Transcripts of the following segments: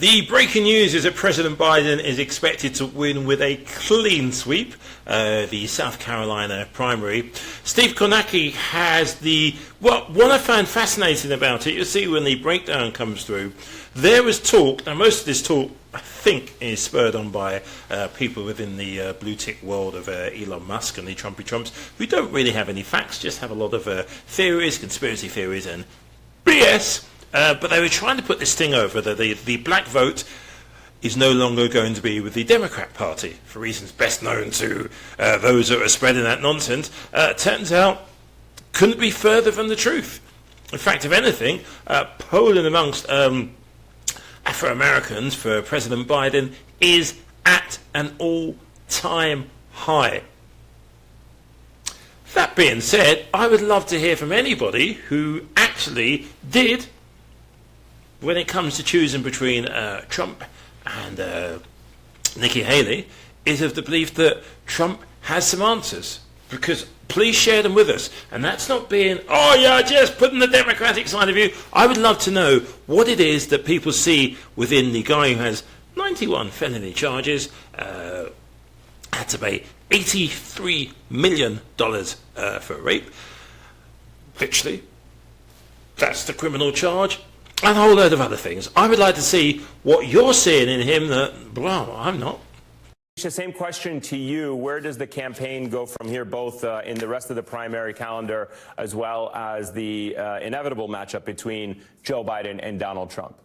The breaking news is that President Biden is expected to win with a clean sweep the South Carolina primary. Steve Kornacki has what I find fascinating about it, you'll see when the breakdown comes through, there was talk, now most of this talk I think is spurred on by people within the blue tick world of Elon Musk and the Trumpy Trumps, who don't really have any facts, just have a lot of theories, conspiracy theories and BS. But they were trying to put this thing over that the black vote is no longer going to be with the Democrat Party, for reasons best known to those that are spreading that nonsense. Turns out, couldn't be further from the truth. In fact, if anything, polling amongst Afro-Americans for President Biden is at an all-time high. That being said, I would love to hear from anybody who actually did, when it comes to choosing between Trump and Nikki Haley, is of the belief that Trump has some answers. Because please share them with us. And that's not being, oh yeah, just putting the Democratic side of you. I would love to know what it is that people see within the guy who has 91 felony charges, had to pay $83 million for rape. Literally. That's the criminal charge. And a whole load of other things. I would like to see what you're seeing in him that, well, I'm not. Same question to you. Where does the campaign go from here, both in the rest of the primary calendar as well as the inevitable matchup between Joe Biden and Donald Trump?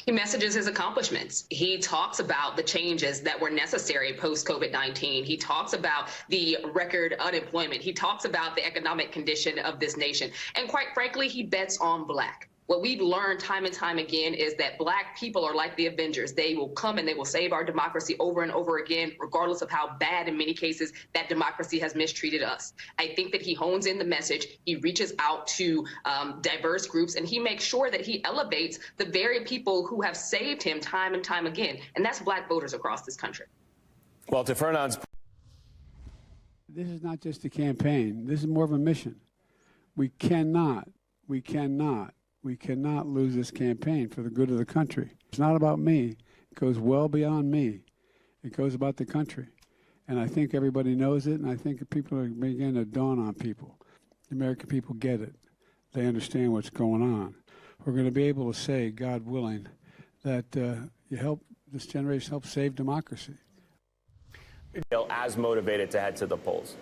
He messages his accomplishments. He talks about the changes that were necessary post-COVID-19. He talks about the record unemployment. He talks about the economic condition of this nation. And quite frankly, he bets on black. What we've learned time and time again is that black people are like the Avengers. They will come and they will save our democracy over and over again, regardless of how bad, in many cases, that democracy has mistreated us. I think that he hones in the message. He reaches out to diverse groups, and he makes sure that he elevates the very people who have saved him time and time again, and that's black voters across this country. Well, to Fernand's... This is not just a campaign. This is more of a mission. We cannot lose this campaign for the good of the country. It's not about me. It goes well beyond me. It goes about the country. And I think everybody knows it, and I think people are beginning to dawn on people. The American people get it. They understand what's going on. We're going to be able to say, God willing, that this generation help save democracy. As motivated to head to the polls.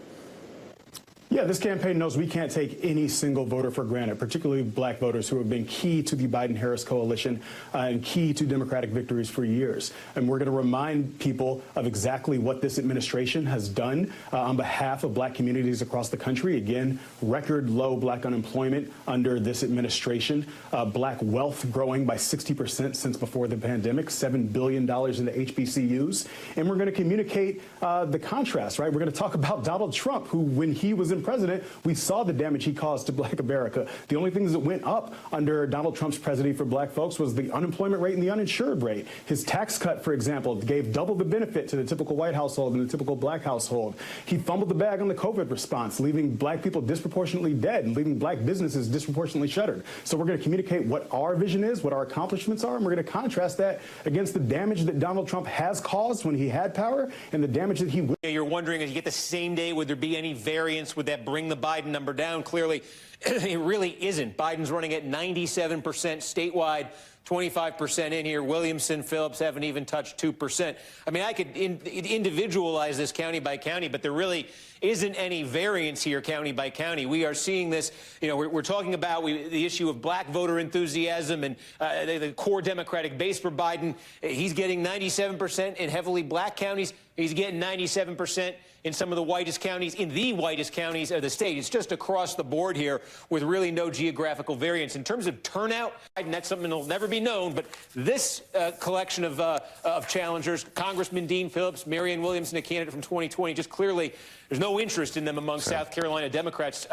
Yeah, this campaign knows we can't take any single voter for granted, particularly black voters who have been key to the Biden-Harris coalition and key to Democratic victories for years. And we're going to remind people of exactly what this administration has done on behalf of black communities across the country. Again, record low black unemployment under this administration, black wealth growing by 60% since before the pandemic, $7 billion into HBCUs. And we're going to communicate the contrast, right? We're going to talk about Donald Trump, who, when he was in president, we saw the damage he caused to black America. The only things that went up under Donald Trump's presidency for black folks was the unemployment rate and the uninsured rate. His tax cut, for example, gave double the benefit to the typical white household and the typical black household. He fumbled the bag on the COVID response, leaving black people disproportionately dead and leaving black businesses disproportionately shuttered. So we're going to communicate what our vision is, what our accomplishments are, and we're going to contrast that against the damage that Donald Trump has caused when he had power and the damage that he will. You're wondering, if you get the same day, would there be any variance? Would that bring the Biden number down? Clearly, it really isn't. Biden's running at 97% statewide, 25% in here. Williamson, Phillips haven't even touched 2%. I mean, I could individualize this county by county, but there really isn't any variance here county by county. We are seeing this, you know, we're talking about the issue of black voter enthusiasm and the core Democratic base for Biden. He's getting 97% in heavily black counties. He's getting 97% in some of the whitest counties, in the whitest counties of the state. It's just across the board here with really no geographical variance. In terms of turnout, and that's something that'll never be known, but this collection of challengers, Congressman Dean Phillips, Marianne Williamson, a candidate from 2020, just clearly there's no interest in them among South Carolina Democrats.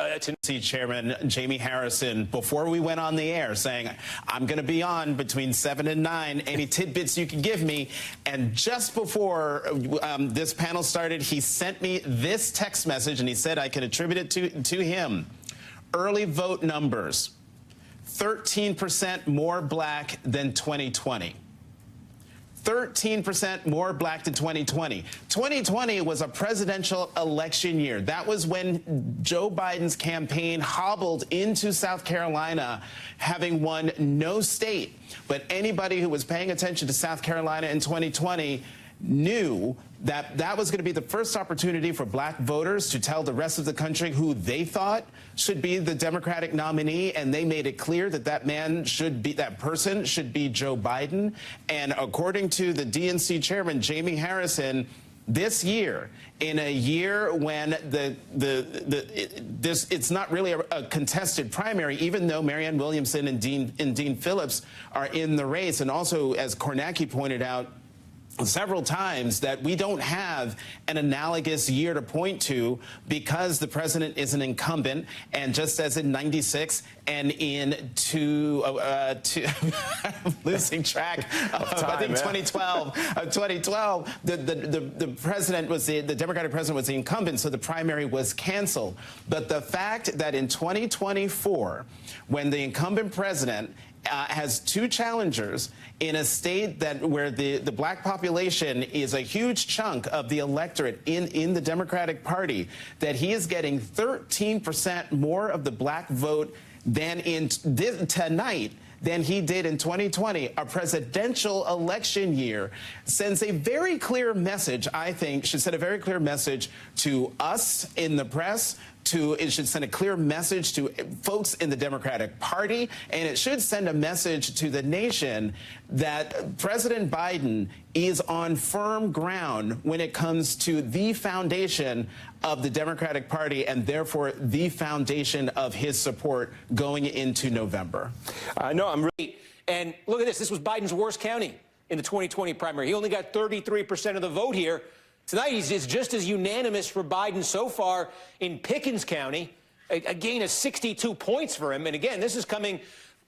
Chairman Jamie Harrison, before we went on the air, saying, I'm going to be on between 7 and 9, any tidbits you can give me. And just before this panel started, he sent me this text message, and he said I could attribute it to him. Early vote numbers. 13% more black than 2020. 13% more black than 2020. 2020 was a presidential election year. That was when Joe Biden's campaign hobbled into South Carolina, having won no state. But anybody who was paying attention to South Carolina in 2020 knew that that was going to be the first opportunity for black voters to tell the rest of the country who they thought should be the Democratic nominee, and they made it clear that that person should be Joe Biden. And according to the DNC chairman, Jamie Harrison, this year, in a year when it's not really a contested primary, even though Marianne Williamson and Dean Phillips are in the race, and also, as Kornacki pointed out several times, that we don't have an analogous year to point to because the president is an incumbent, and just as in '96 and in losing track of time, I think 2012, the president was the Democratic president was the incumbent, so the primary was canceled. But the fact that in 2024, when the incumbent president has two challengers in a state where the black population is a huge chunk of the electorate in the Democratic Party, that he is getting 13% more of the black vote than tonight than he did in 2020, a presidential election year, sends a very clear message, I think, should send a very clear message to us in the press, it should send a clear message to folks in the Democratic Party, and it should send a message to the nation that President Biden is on firm ground when it comes to the foundation of the Democratic Party, and therefore the foundation of his support going into November. No, I'm really... And look at this. This was Biden's worst county in the 2020 primary. He only got 33% of the vote here. Tonight, he's just as unanimous for Biden so far in Pickens County, a gain of 62 points for him. And again, this is coming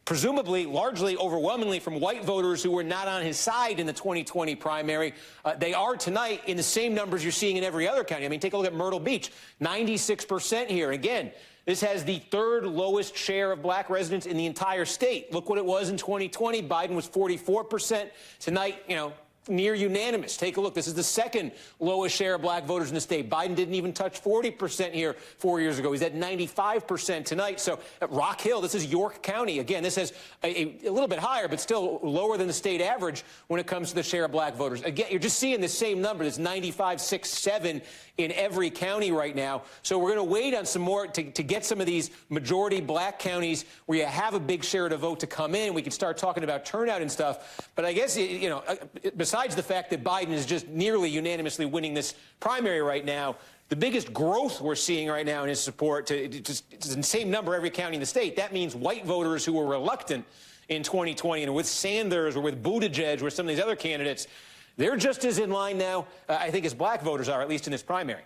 presumably largely overwhelmingly from white voters who were not on his side in the 2020 primary. They are tonight in the same numbers you're seeing in every other county. I mean, take a look at Myrtle Beach, 96% here. Again, this has the third lowest share of black residents in the entire state. Look what it was in 2020. Biden was 44%. Tonight, near unanimous. Take a look. This is the second lowest share of black voters in the state. Biden didn't even touch 40% here 4 years ago. He's at 95% tonight. So at Rock Hill, this is York County. Again, this has a little bit higher, but still lower than the state average when it comes to the share of black voters. Again, you're just seeing the same number. There's 95, 6, 7 in every county right now. So we're going to wait on some more to get some of these majority black counties where you have a big share of the vote to come in. We can start talking about turnout and stuff. But I guess, besides the fact that Biden is just nearly unanimously winning this primary right now, the biggest growth we're seeing right now in his support, it's the same number every county in the state. That means white voters who were reluctant in 2020 and with Sanders or with Buttigieg or some of these other candidates, they're just as in line now, I think, as black voters are, at least in this primary.